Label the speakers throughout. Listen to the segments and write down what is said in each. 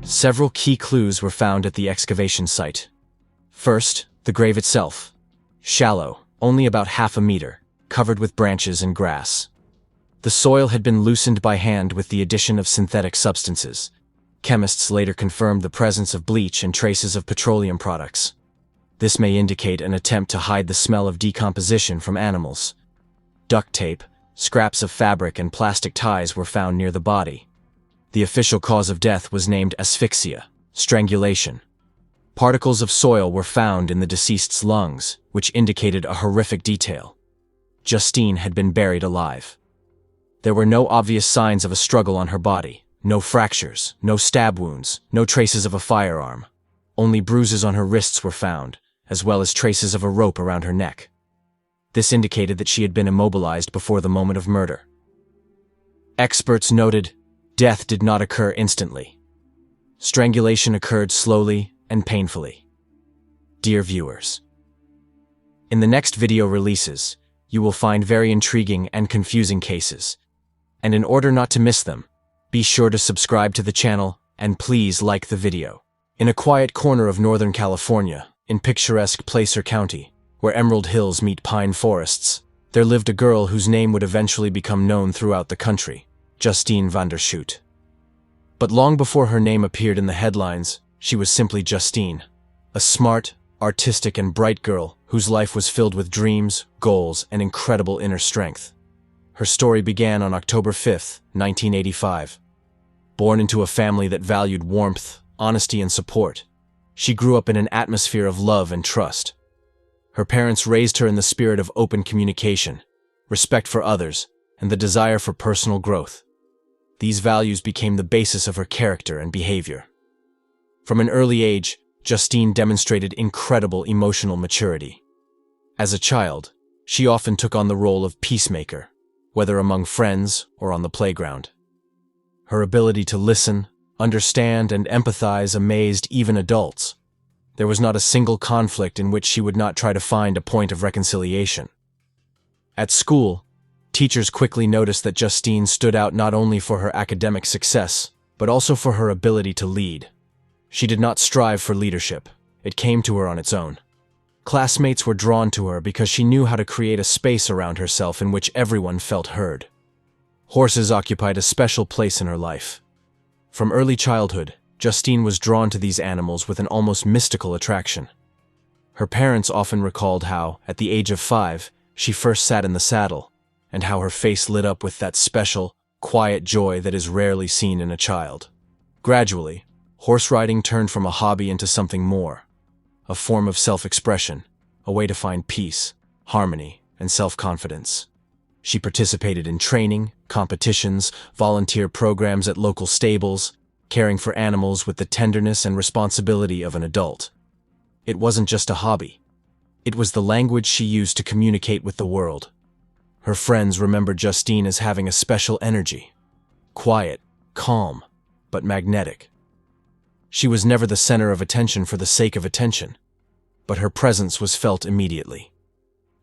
Speaker 1: Several key clues were found at the excavation site. First, the grave itself. Shallow, only about half a meter, covered with branches and grass. The soil had been loosened by hand with the addition of synthetic substances. Chemists later confirmed the presence of bleach and traces of petroleum products. This may indicate an attempt to hide the smell of decomposition from animals. Duct tape, scraps of fabric and plastic ties were found near the body. The official cause of death was named asphyxia, strangulation. Particles of soil were found in the deceased's lungs, which indicated a horrific detail. Justine had been buried alive. There were no obvious signs of a struggle on her body, no fractures, no stab wounds, no traces of a firearm. Only bruises on her wrists were found, as well as traces of a rope around her neck. This indicated that she had been immobilized before the moment of murder. Experts noted, death did not occur instantly. Strangulation occurred slowly and painfully. Dear viewers, in the next video releases, you will find very intriguing and confusing cases. And in order not to miss them, be sure to subscribe to the channel and please like the video. In a quiet corner of Northern California, in picturesque Placer County, where emerald hills meet pine forests, there lived a girl whose name would eventually become known throughout the country, Justine Vandershoot. But long before her name appeared in the headlines, she was simply Justine, a smart, artistic and bright girl whose life was filled with dreams, goals, and incredible inner strength. Her story began on October 5, 1985. Born into a family that valued warmth, honesty, and support, she grew up in an atmosphere of love and trust. Her parents raised her in the spirit of open communication, respect for others, and the desire for personal growth. These values became the basis of her character and behavior. From an early age, Justine demonstrated incredible emotional maturity. As a child, she often took on the role of peacemaker, whether among friends or on the playground. Her ability to listen, understand, and empathize amazed even adults. There was not a single conflict in which she would not try to find a point of reconciliation. At school, teachers quickly noticed that Justine stood out not only for her academic success, but also for her ability to lead. She did not strive for leadership. It came to her on its own. Classmates were drawn to her because she knew how to create a space around herself in which everyone felt heard. Horses occupied a special place in her life. From early childhood, Justine was drawn to these animals with an almost mystical attraction. Her parents often recalled how, at the age of 5, she first sat in the saddle, and how her face lit up with that special, quiet joy that is rarely seen in a child. Gradually, horse riding turned from a hobby into something more, a form of self-expression, a way to find peace, harmony, and self-confidence. She participated in training, competitions, volunteer programs at local stables, caring for animals with the tenderness and responsibility of an adult. It wasn't just a hobby. It was the language she used to communicate with the world. Her friends remembered Justine as having a special energy. Quiet, calm, but magnetic. She was never the center of attention for the sake of attention, but her presence was felt immediately.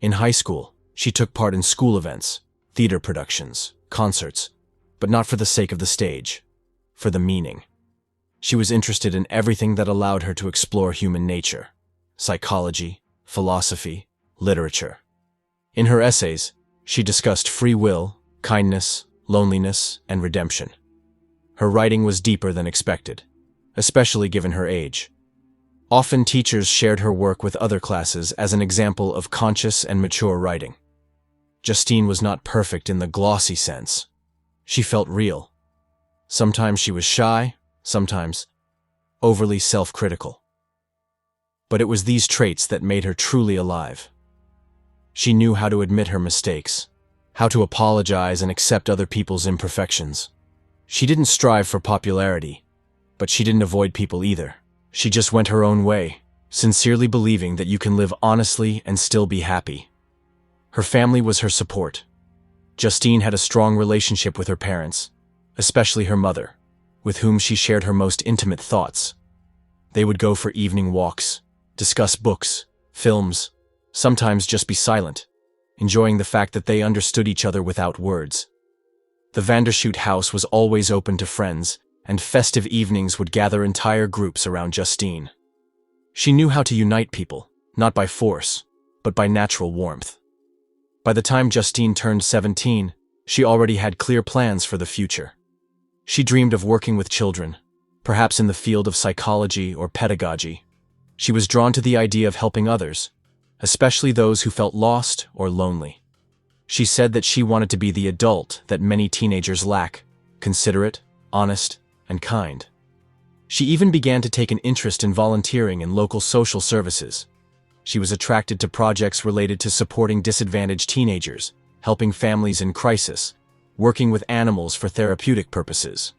Speaker 1: In high school, she took part in school events, theater productions, concerts, but not for the sake of the stage, for the meaning. She was interested in everything that allowed her to explore human nature, psychology, philosophy, literature. In her essays, she discussed free will, kindness, loneliness, and redemption. Her writing was deeper than expected, especially given her age. Often teachers shared her work with other classes as an example of conscious and mature writing. Justine was not perfect in the glossy sense. She felt real. Sometimes she was shy, sometimes overly self-critical. But it was these traits that made her truly alive. She knew how to admit her mistakes, how to apologize and accept other people's imperfections. She didn't strive for popularity, but she didn't avoid people either. She just went her own way, sincerely believing that you can live honestly and still be happy. Her family was her support. Justine had a strong relationship with her parents, especially her mother, with whom she shared her most intimate thoughts. They would go for evening walks, discuss books, films, sometimes just be silent, enjoying the fact that they understood each other without words. The Vandershoot house was always open to friends, and festive evenings would gather entire groups around Justine. She knew how to unite people, not by force, but by natural warmth. By the time Justine turned 17, she already had clear plans for the future. She dreamed of working with children, perhaps in the field of psychology or pedagogy. She was drawn to the idea of helping others, especially those who felt lost or lonely. She said that she wanted to be the adult that many teenagers lack: considerate, honest, and kind. She even began to take an interest in volunteering in local social services. She was attracted to projects related to supporting disadvantaged teenagers, helping families in crisis, working with animals for therapeutic purposes.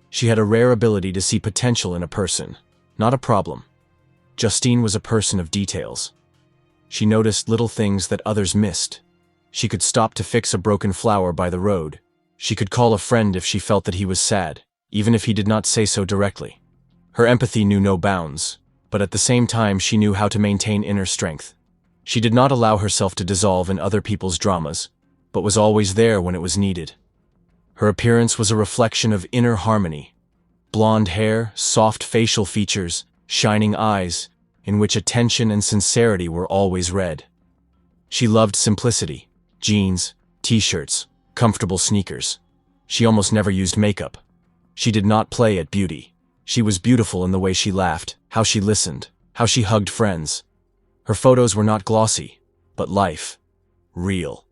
Speaker 1: She had a rare ability to see potential in a person, not a problem. Justine was a person of details. She noticed little things that others missed. She could stop to fix a broken flower by the road. She could call a friend if she felt that he was sad, even if he did not say so directly. Her empathy knew no bounds, but at the same time she knew how to maintain inner strength. She did not allow herself to dissolve in other people's dramas, but was always there when it was needed. Her appearance was a reflection of inner harmony. Blonde hair, soft facial features, shining eyes, in which attention and sincerity were always read. She loved simplicity: jeans, t-shirts, comfortable sneakers. She almost never used makeup. She did not play at beauty. She was beautiful in the way she laughed, how she listened, how she hugged friends. Her photos were not glossy, but life. Real.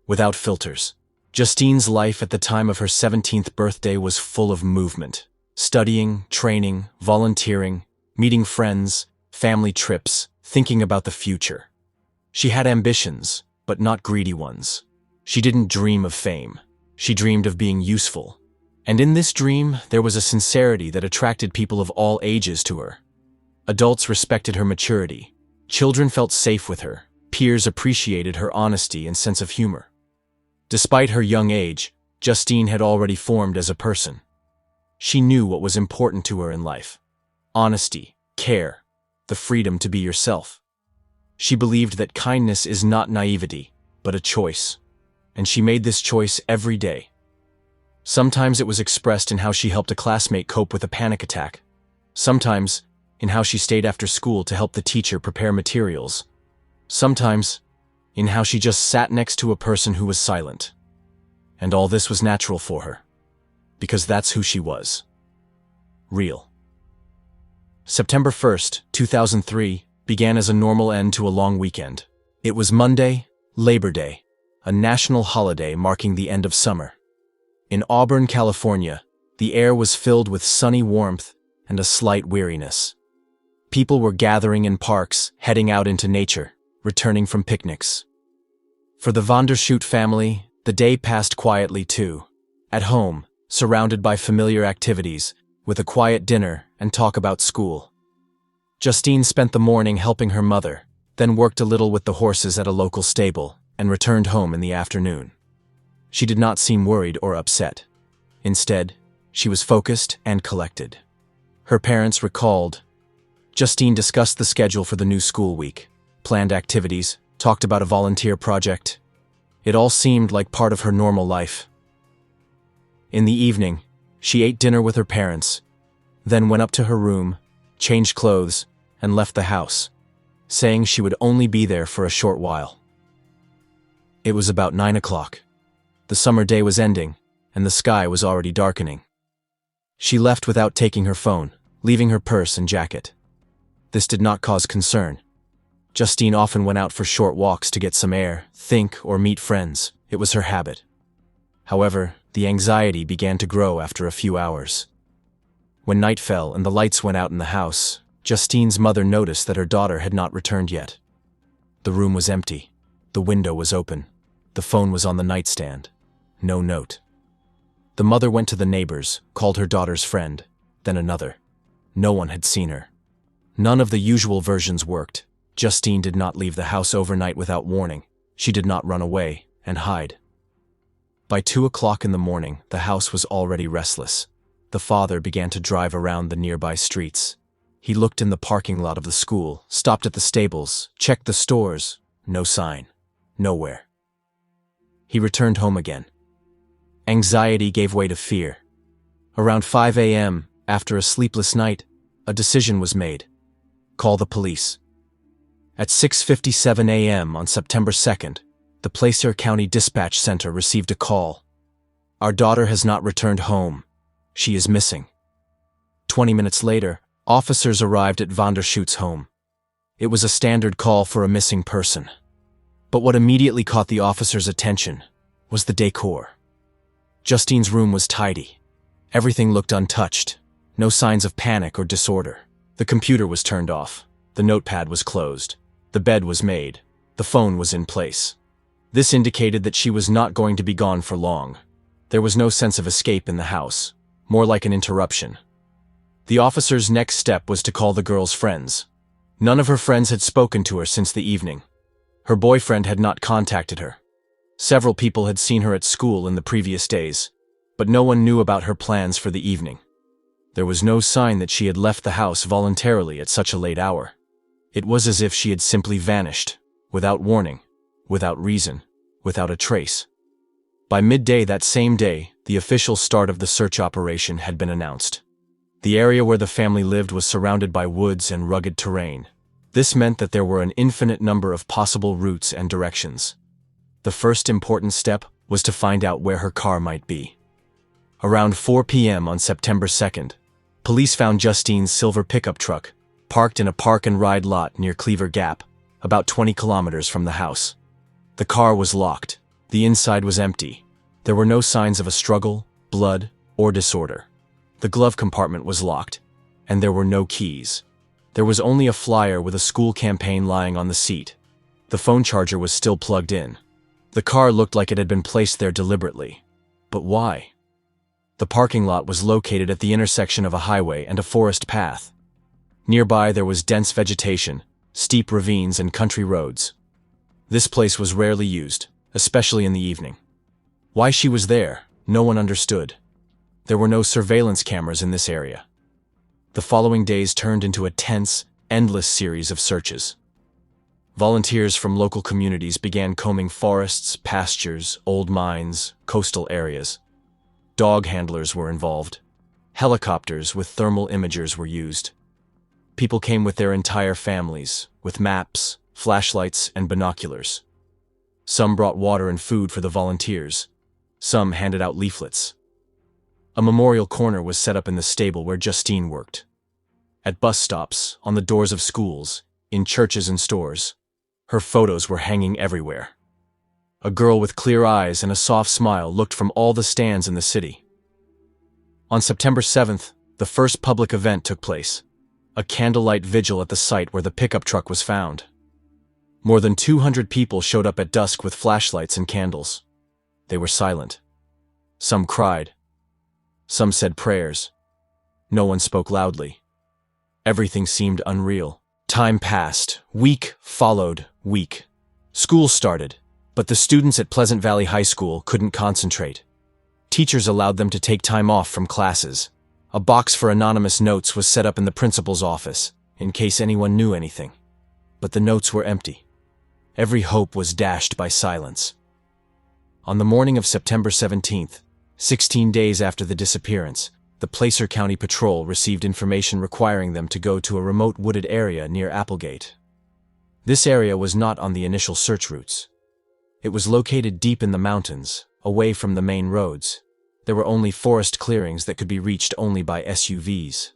Speaker 1: Without filters. Justine's life at the time of her 17th birthday was full of movement. Studying, training, volunteering, meeting friends, family trips, thinking about the future. She had ambitions, but not greedy ones. She didn't dream of fame. She dreamed of being useful. And in this dream, there was a sincerity that attracted people of all ages to her. Adults respected her maturity. Children felt safe with her. Peers appreciated her honesty and sense of humor. Despite her young age, Justine had already formed as a person. She knew what was important to her in life: honesty, care, the freedom to be yourself. She believed that kindness is not naivety, but a choice. And she made this choice every day. Sometimes it was expressed in how she helped a classmate cope with a panic attack. Sometimes in how she stayed after school to help the teacher prepare materials. Sometimes in how she just sat next to a person who was silent. And all this was natural for her, because that's who she was. Real. September 1st, 2003, began as a normal end to a long weekend. It was Monday, Labor Day, a national holiday marking the end of summer. In Auburn, California, the air was filled with sunny warmth and a slight weariness. People were gathering in parks, heading out into nature, returning from picnics. For the Vandershoot family, the day passed quietly too. At home, surrounded by familiar activities, with a quiet dinner and talk about school. Justine spent the morning helping her mother, then worked a little with the horses at a local stable, and returned home in the afternoon. She did not seem worried or upset. Instead, she was focused and collected. Her parents recalled. Justine discussed the schedule for the new school week, planned activities, talked about a volunteer project. It all seemed like part of her normal life. In the evening, she ate dinner with her parents, then went up to her room, changed clothes, and left the house, saying she would only be there for a short while. It was about 9 o'clock. The summer day was ending, and the sky was already darkening. She left without taking her phone, leaving her purse and jacket. This did not cause concern. Justine often went out for short walks to get some air, think, or meet friends. It was her habit. However, the anxiety began to grow after a few hours. When night fell and the lights went out in the house, Justine's mother noticed that her daughter had not returned yet. The room was empty. The window was open. The phone was on the nightstand. No note. The mother went to the neighbors, called her daughter's friend, then another. No one had seen her. None of the usual versions worked. Justine did not leave the house overnight without warning. She did not run away and hide. By 2 o'clock in the morning, the house was already restless. The father began to drive around the nearby streets. He looked in the parking lot of the school, stopped at the stables, checked the stores. No sign. Nowhere. He returned home again. Anxiety gave way to fear. Around 5 a.m., after a sleepless night, a decision was made. Call the police. At 6:57 a.m. on September 2nd, the Placer County Dispatch Center received a call. Our daughter has not returned home. She is missing. 20 minutes later, officers arrived at Vandershoot's home. It was a standard call for a missing person. But what immediately caught the officers' attention was the decor. Justine's room was tidy. Everything looked untouched. No signs of panic or disorder. The computer was turned off. The notepad was closed. The bed was made. The phone was in place. This indicated that she was not going to be gone for long. There was no sense of escape in the house, more like an interruption. The officer's next step was to call the girl's friends. None of her friends had spoken to her since the evening. Her boyfriend had not contacted her. Several people had seen her at school in the previous days, but no one knew about her plans for the evening. There was no sign that she had left the house voluntarily at such a late hour. It was as if she had simply vanished, without warning, without reason, without a trace. By midday that same day, the official start of the search operation had been announced. The area where the family lived was surrounded by woods and rugged terrain. This meant that there were an infinite number of possible routes and directions. The first important step was to find out where her car might be. Around 4 p.m. on September 2nd, police found Justine's silver pickup truck, parked in a park-and-ride lot near Cleaver Gap, about 20 kilometers from the house. The car was locked. The inside was empty. There were no signs of a struggle, blood, or disorder. The glove compartment was locked, and there were no keys. There was only a flyer with a school campaign lying on the seat. The phone charger was still plugged in. The car looked like it had been placed there deliberately. But why? The parking lot was located at the intersection of a highway and a forest path. Nearby there was dense vegetation, steep ravines, and country roads. This place was rarely used, especially in the evening. Why she was there, no one understood. There were no surveillance cameras in this area. The following days turned into a tense, endless series of searches. Volunteers from local communities began combing forests, pastures, old mines, coastal areas. Dog handlers were involved. Helicopters with thermal imagers were used. People came with their entire families, with maps, flashlights, and binoculars. Some brought water and food for the volunteers. Some handed out leaflets. A memorial corner was set up in the stable where Justine worked. At bus stops, on the doors of schools, in churches and stores, her photos were hanging everywhere. A girl with clear eyes and a soft smile looked from all the stands in the city. On September 7th, the first public event took place. A candlelight vigil at the site where the pickup truck was found. More than 200 people showed up at dusk with flashlights and candles. They were silent. Some cried. Some said prayers. No one spoke loudly. Everything seemed unreal. Time passed. Week followed week. School started, but the students at Pleasant Valley High School couldn't concentrate. Teachers allowed them to take time off from classes. A box for anonymous notes was set up in the principal's office, in case anyone knew anything. But the notes were empty. Every hope was dashed by silence. On the morning of September 17th, 16 days after the disappearance, the Placer County Patrol received information requiring them to go to a remote wooded area near Applegate. This area was not on the initial search routes. It was located deep in the mountains, away from the main roads. There were only forest clearings that could be reached only by SUVs.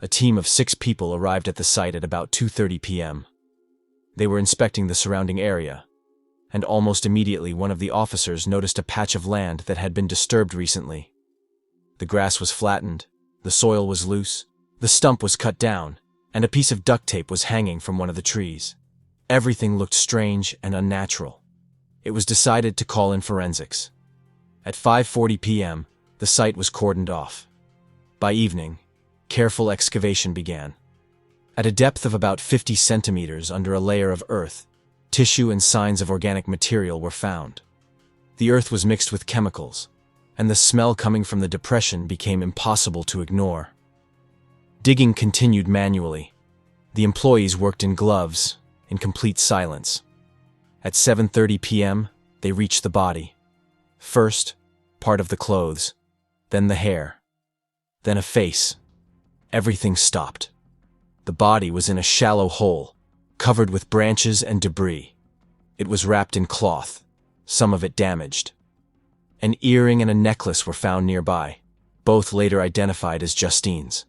Speaker 1: A team of 6 people arrived at the site at about 2:30 p.m. They were inspecting the surrounding area, and almost immediately one of the officers noticed a patch of land that had been disturbed recently. The grass was flattened, the soil was loose, the stump was cut down, and a piece of duct tape was hanging from one of the trees. Everything looked strange and unnatural. It was decided to call in forensics. At 5:40 p.m., the site was cordoned off. By evening, careful excavation began. At a depth of about 50 centimeters under a layer of earth, tissue and signs of organic material were found. The earth was mixed with chemicals, and the smell coming from the depression became impossible to ignore. Digging continued manually. The employees worked in gloves, in complete silence. At 7:30 p.m., they reached the body. First, part of the clothes, then the hair, Then a face. Everything stopped. The body was in a shallow hole, covered with branches and debris. It was wrapped in cloth, some of it damaged. An earring and a necklace were found nearby, both later identified as Justine's.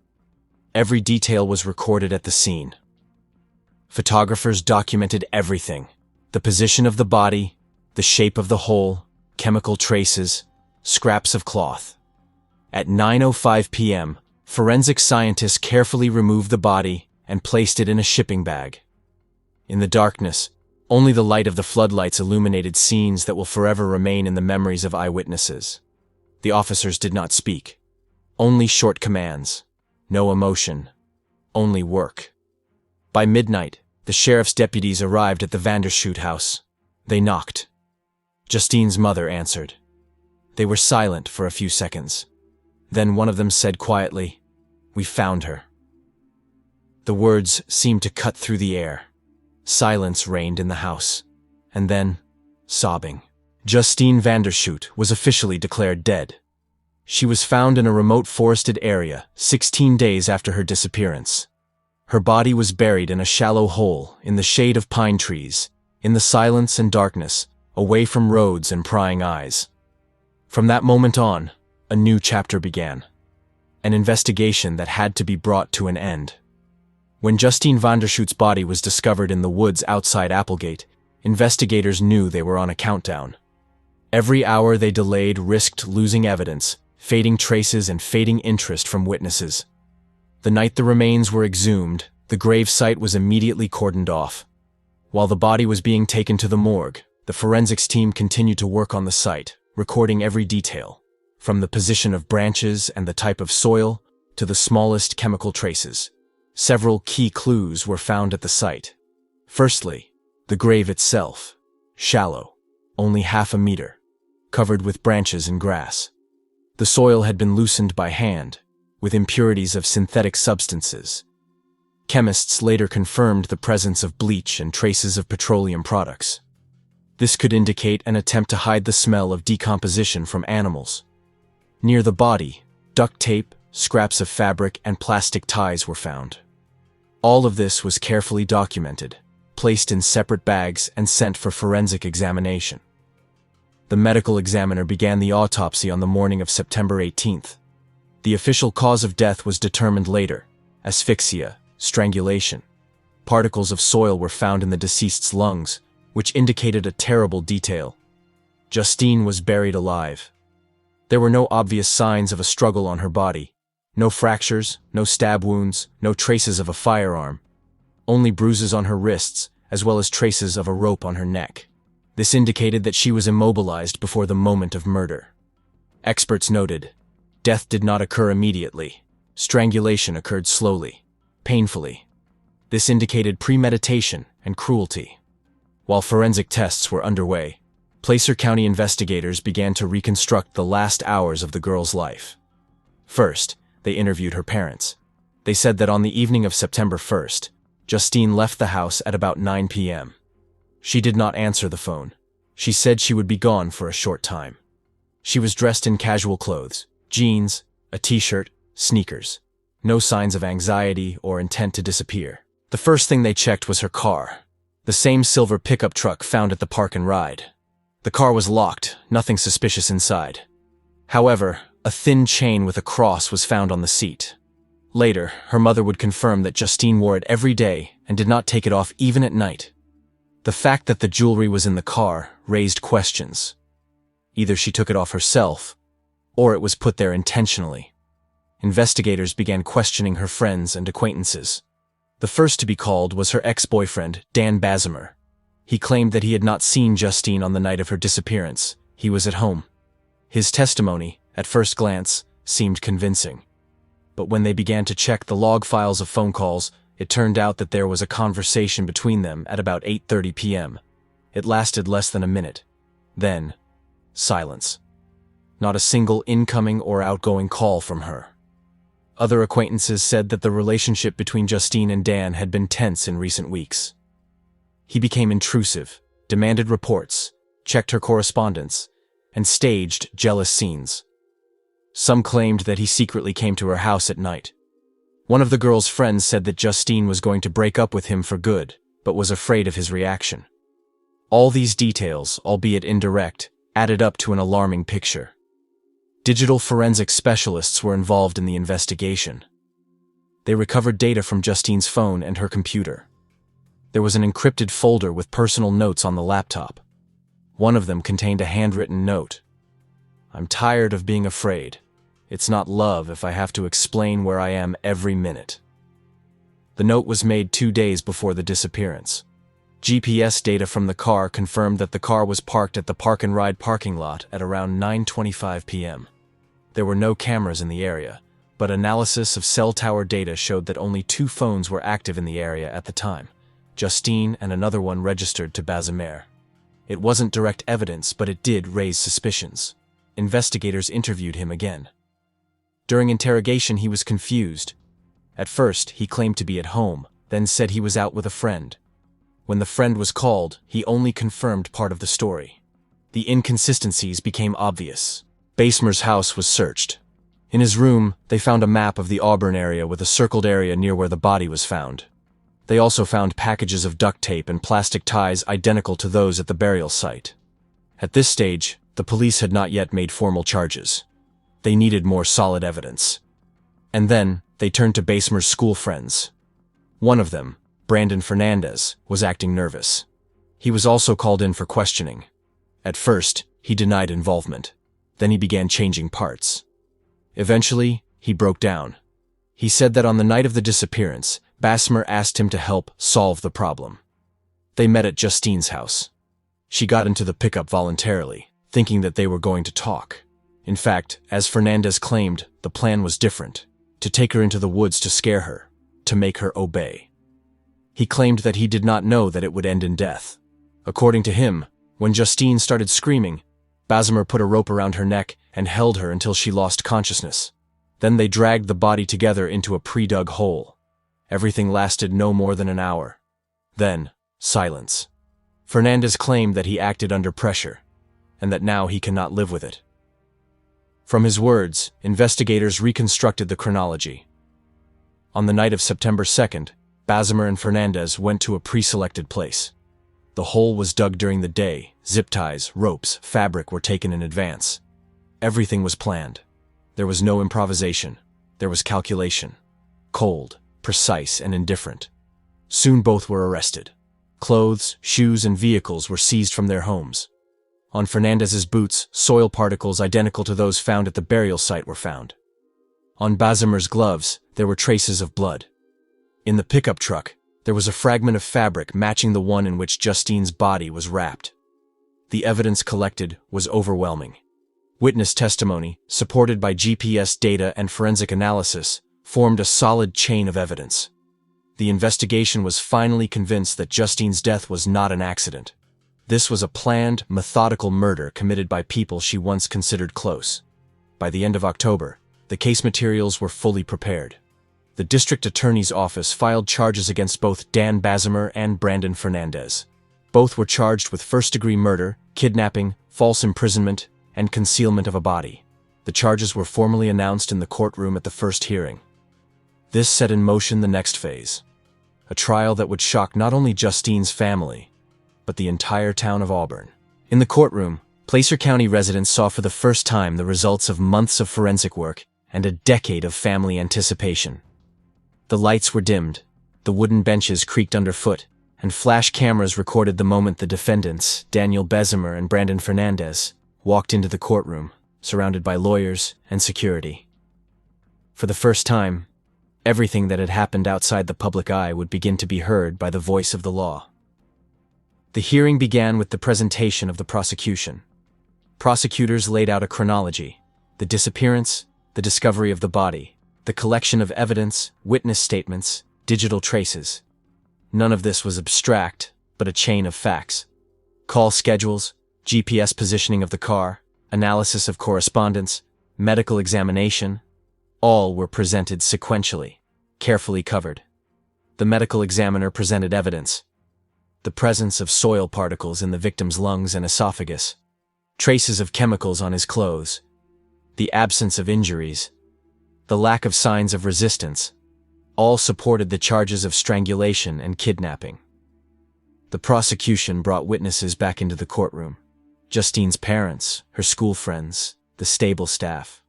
Speaker 1: Every detail was recorded at the scene. Photographers documented everything: the position of the body, the shape of the hole, chemical traces, scraps of cloth. At 9:05 p.m., forensic scientists carefully removed the body and placed it in a shipping bag. In the darkness, only the light of the floodlights illuminated scenes that will forever remain in the memories of eyewitnesses. The officers did not speak. Only short commands. No emotion. Only work. By midnight, the sheriff's deputies arrived at the Vandershoot house. They knocked. Justine's mother answered. They were silent for a few seconds. Then one of them said quietly, "We found her." The words seemed to cut through the air. Silence reigned in the house. And then, sobbing, Justine Vandershoot was officially declared dead. She was found in a remote forested area 16 days after her disappearance. Her body was buried in a shallow hole in the shade of pine trees, in the silence and darkness, away from roads and prying eyes. From that moment on, a new chapter began. An investigation that had to be brought to an end. When Justine Vandershoot's body was discovered in the woods outside Applegate, investigators knew they were on a countdown. Every hour they delayed risked losing evidence, fading traces and fading interest from witnesses. The night the remains were exhumed, the grave site was immediately cordoned off. While the body was being taken to the morgue, the forensics team continued to work on the site, recording every detail, from the position of branches and the type of soil to the smallest chemical traces. Several key clues were found at the site. Firstly, the grave itself, shallow, only half a meter, covered with branches and grass. The soil had been loosened by hand, with impurities of synthetic substances. Chemists later confirmed the presence of bleach and traces of petroleum products. This could indicate an attempt to hide the smell of decomposition from animals. Near the body, duct tape, scraps of fabric, and plastic ties were found. All of this was carefully documented, placed in separate bags and sent for forensic examination. The medical examiner began the autopsy on the morning of September 18th. The official cause of death was determined later: asphyxia, strangulation. Particles of soil were found in the deceased's lungs, which indicated a terrible detail. Justine was buried alive. There were no obvious signs of a struggle on her body. No fractures, no stab wounds, no traces of a firearm. Only bruises on her wrists, as well as traces of a rope on her neck. This indicated that she was immobilized before the moment of murder. Experts noted, death did not occur immediately. Strangulation occurred slowly, painfully. This indicated premeditation and cruelty. While forensic tests were underway, Placer County investigators began to reconstruct the last hours of the girl's life. First, they interviewed her parents. They said that on the evening of September 1st, Justine left the house at about 9 p.m. She did not answer the phone. She said she would be gone for a short time. She was dressed in casual clothes, jeans, a t-shirt, sneakers. No signs of anxiety or intent to disappear. The first thing they checked was her car, the same silver pickup truck found at the park and ride. The car was locked, nothing suspicious inside. However, a thin chain with a cross was found on the seat. Later, her mother would confirm that Justine wore it every day and did not take it off even at night. The fact that the jewelry was in the car raised questions. Either she took it off herself, or it was put there intentionally. Investigators began questioning her friends and acquaintances. The first to be called was her ex-boyfriend, Dan Basimer. He claimed that he had not seen Justine on the night of her disappearance. He was at home. His testimony, at first glance, seemed convincing. But when they began to check the log files of phone calls, it turned out that there was a conversation between them at about 8:30 p.m. It lasted less than a minute. Then, silence. Not a single incoming or outgoing call from her. Other acquaintances said that the relationship between Justine and Dan had been tense in recent weeks. He became intrusive, demanded reports, checked her correspondence, and staged jealous scenes. Some claimed that he secretly came to her house at night. One of the girl's friends said that Justine was going to break up with him for good, but was afraid of his reaction. All these details, albeit indirect, added up to an alarming picture. Digital forensic specialists were involved in the investigation. They recovered data from Justine's phone and her computer. There was an encrypted folder with personal notes on the laptop. One of them contained a handwritten note. "I'm tired of being afraid. It's not love if I have to explain where I am every minute." The note was made 2 days before the disappearance. GPS data from the car confirmed that the car was parked at the park-and-ride parking lot at around 9:25 p.m. There were no cameras in the area, but analysis of cell tower data showed that only 2 phones were active in the area at the time, Justine and another one registered to Bessemer. It wasn't direct evidence, but it did raise suspicions. Investigators interviewed him again. During interrogation, he was confused. At first, he claimed to be at home, then said he was out with a friend. When the friend was called, he only confirmed part of the story. The inconsistencies became obvious. Bessemer's house was searched. In his room, they found a map of the Auburn area with a circled area near where the body was found. They also found packages of duct tape and plastic ties identical to those at the burial site. At this stage, the police had not yet made formal charges. They needed more solid evidence. And then, they turned to Bessemer's school friends. One of them, Brandon Fernandez, was acting nervous. He was also called in for questioning. At first, he denied involvement. Then he began changing parts. Eventually, he broke down. He said that on the night of the disappearance, Bessemer asked him to help solve the problem. They met at Justine's house. She got into the pickup voluntarily, thinking that they were going to talk. In fact, as Fernandez claimed, the plan was different: to take her into the woods to scare her, to make her obey. He claimed that he did not know that it would end in death. According to him, when Justine started screaming, Bessemer put a rope around her neck and held her until she lost consciousness. Then they dragged the body together into a pre-dug hole. Everything lasted no more than an hour. Then, silence. Fernandez claimed that he acted under pressure, and that now he cannot live with it. From his words, investigators reconstructed the chronology. On the night of September 2nd, Bessemer and Fernandez went to a pre-selected place. The hole was dug during the day. Zip ties, ropes, fabric were taken in advance. Everything was planned. There was no improvisation. There was calculation. Cold, precise, and indifferent. Soon both were arrested. Clothes, shoes, and vehicles were seized from their homes. On Fernandez's boots, soil particles identical to those found at the burial site were found. On Bessemer's gloves, there were traces of blood. In the pickup truck, there was a fragment of fabric matching the one in which Justine's body was wrapped. The evidence collected was overwhelming. Witness testimony, supported by GPS data and forensic analysis, formed a solid chain of evidence. The investigation was finally convinced that Justine's death was not an accident. This was a planned, methodical murder committed by people she once considered close. By the end of October, the case materials were fully prepared. The district attorney's office filed charges against both Dan Bessemer and Brandon Fernandez. Both were charged with first-degree murder, kidnapping, false imprisonment, and concealment of a body. The charges were formally announced in the courtroom at the first hearing. This set in motion the next phase. A trial that would shock not only Justine's family, but the entire town of Auburn. In the courtroom, Placer County residents saw for the first time the results of months of forensic work and a decade of family anticipation. The lights were dimmed, the wooden benches creaked underfoot, and flash cameras recorded the moment the defendants, Daniel Bessemer and Brandon Fernandez, walked into the courtroom, surrounded by lawyers and security. For the first time, everything that had happened outside the public eye would begin to be heard by the voice of the law. The hearing began with the presentation of the prosecution. Prosecutors laid out a chronology: the disappearance, the discovery of the body, the collection of evidence, witness statements, digital traces. None of this was abstract, but a chain of facts. Call schedules, GPS positioning of the car, analysis of correspondence, medical examination, all were presented sequentially, carefully covered. The medical examiner presented evidence: the presence of soil particles in the victim's lungs and esophagus, traces of chemicals on his clothes, the absence of injuries, the lack of signs of resistance, all supported the charges of strangulation and kidnapping. The prosecution brought witnesses back into the courtroom. Justine's parents, her school friends, the stable staff.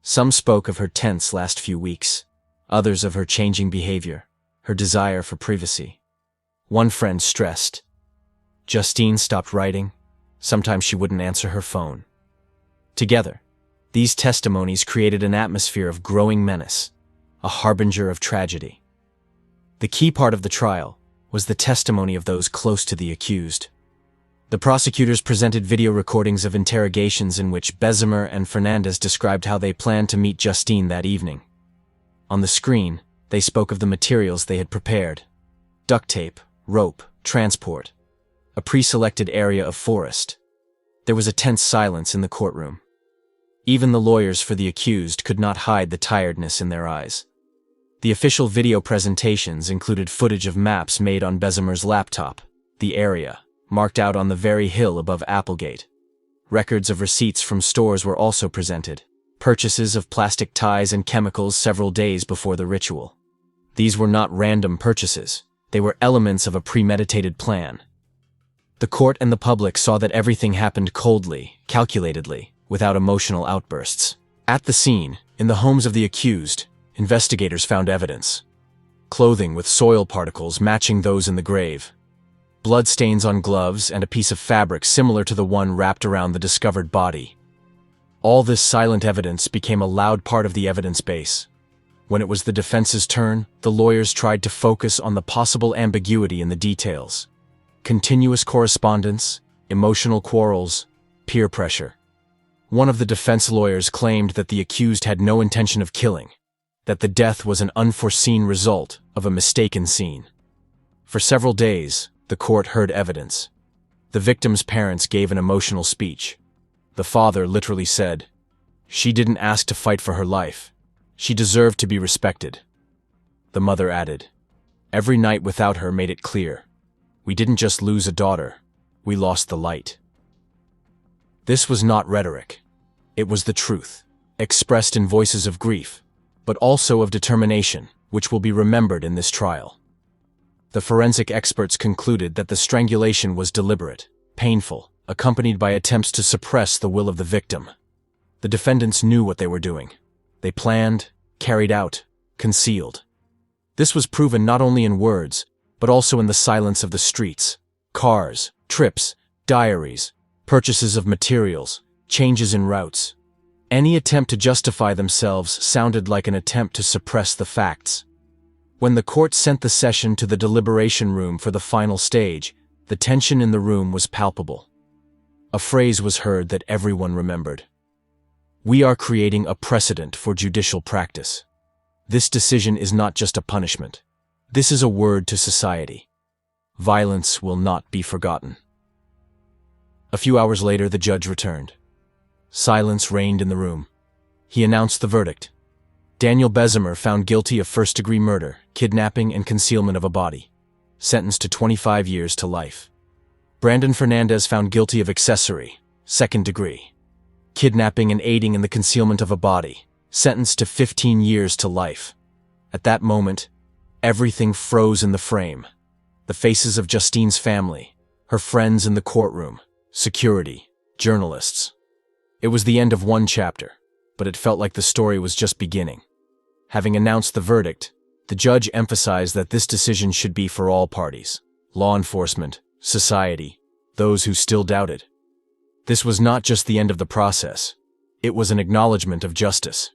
Speaker 1: Some spoke of her tense last few weeks, others of her changing behavior, her desire for privacy. One friend stressed. Justine stopped writing. Sometimes she wouldn't answer her phone. Together, these testimonies created an atmosphere of growing menace, a harbinger of tragedy. The key part of the trial was the testimony of those close to the accused. The prosecutors presented video recordings of interrogations in which Bessemer and Fernandez described how they planned to meet Justine that evening. On the screen, they spoke of the materials they had prepared: duct tape, rope, transport, a pre-selected area of forest. There was a tense silence in the courtroom. Even the lawyers for the accused could not hide the tiredness in their eyes. The official video presentations included footage of maps made on Bessemer's laptop, the area, marked out on the very hill above Applegate. Records of receipts from stores were also presented, purchases of plastic ties and chemicals several days before the ritual. These were not random purchases. They were elements of a premeditated plan. The court and the public saw that everything happened coldly, calculatedly, without emotional outbursts. At the scene, in the homes of the accused, investigators found evidence. Clothing with soil particles matching those in the grave. Bloodstains on gloves and a piece of fabric similar to the one wrapped around the discovered body. All this silent evidence became a loud part of the evidence base. When it was the defense's turn, the lawyers tried to focus on the possible ambiguity in the details. Continuous correspondence, emotional quarrels, peer pressure. One of the defense lawyers claimed that the accused had no intention of killing, that the death was an unforeseen result of a mistaken scene. For several days, the court heard evidence. The victim's parents gave an emotional speech. The father literally said, "She didn't ask to fight for her life. She deserved to be respected." The mother added, "Every night without her made it clear. We didn't just lose a daughter, we lost the light." This was not rhetoric. It was the truth, expressed in voices of grief, but also of determination, which will be remembered in this trial. The forensic experts concluded that the strangulation was deliberate, painful, accompanied by attempts to suppress the will of the victim. The defendants knew what they were doing. They planned, carried out, concealed. This was proven not only in words, but also in the silence of the streets, cars, trips, diaries, purchases of materials, changes in routes. Any attempt to justify themselves sounded like an attempt to suppress the facts. When the court sent the session to the deliberation room for the final stage, the tension in the room was palpable. A phrase was heard that everyone remembered. "We are creating a precedent for judicial practice. This decision is not just a punishment. This is a word to society. Violence will not be forgotten." A few hours later, the judge returned. Silence reigned in the room. He announced the verdict. Daniel Bessemer found guilty of first-degree murder, kidnapping, and concealment of a body. Sentenced to 25 years to life. Brandon Fernandez found guilty of accessory, second degree. Kidnapping and aiding in the concealment of a body. Sentenced to 15 years to life. At that moment, everything froze in the frame. The faces of Justine's family, her friends in the courtroom, security, journalists. It was the end of one chapter, but it felt like the story was just beginning. Having announced the verdict, the judge emphasized that this decision should be for all parties: law enforcement, society, those who still doubted. This was not just the end of the process. It was an acknowledgement of justice.